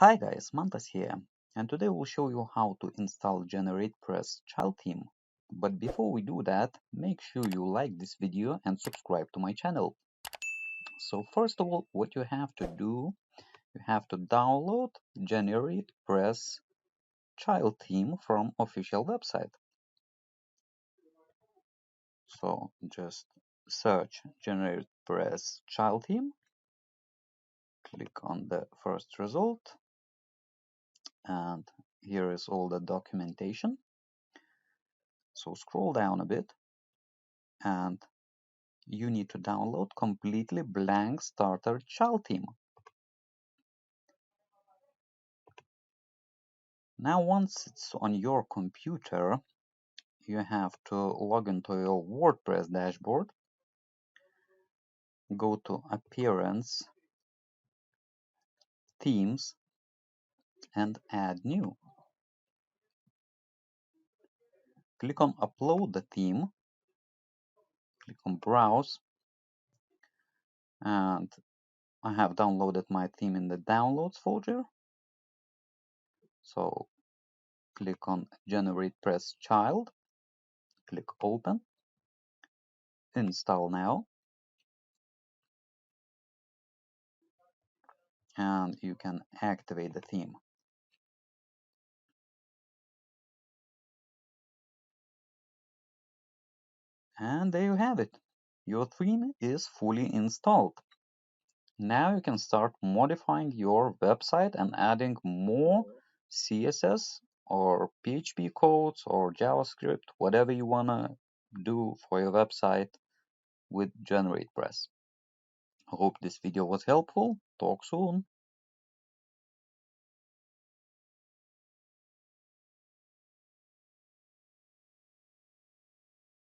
Hi guys, Mantas here, and today we'll show you how to install Generatepress child theme. But before we do that, make sure you like this video and subscribe to my channel. So first of all, what you have to do, you have to download Generatepress child theme from official website. So just search Generatepress child theme, click on the first result, and here is all the documentation. So scroll down a bit and you need to download completely blank starter child theme. Now once it's on your computer, you have to log into your WordPress dashboard, go to Appearance, Themes, and Add New. Click on Upload the theme, click on Browse, and I have downloaded my theme in the Downloads folder. So click on Generatepress Child, click Open, Install Now, and you can activate the theme. And there you have it. Your theme is fully installed. Now you can start modifying your website and adding more CSS or PHP codes or JavaScript, whatever you want to do for your website with Generatepress. I hope this video was helpful. Talk soon.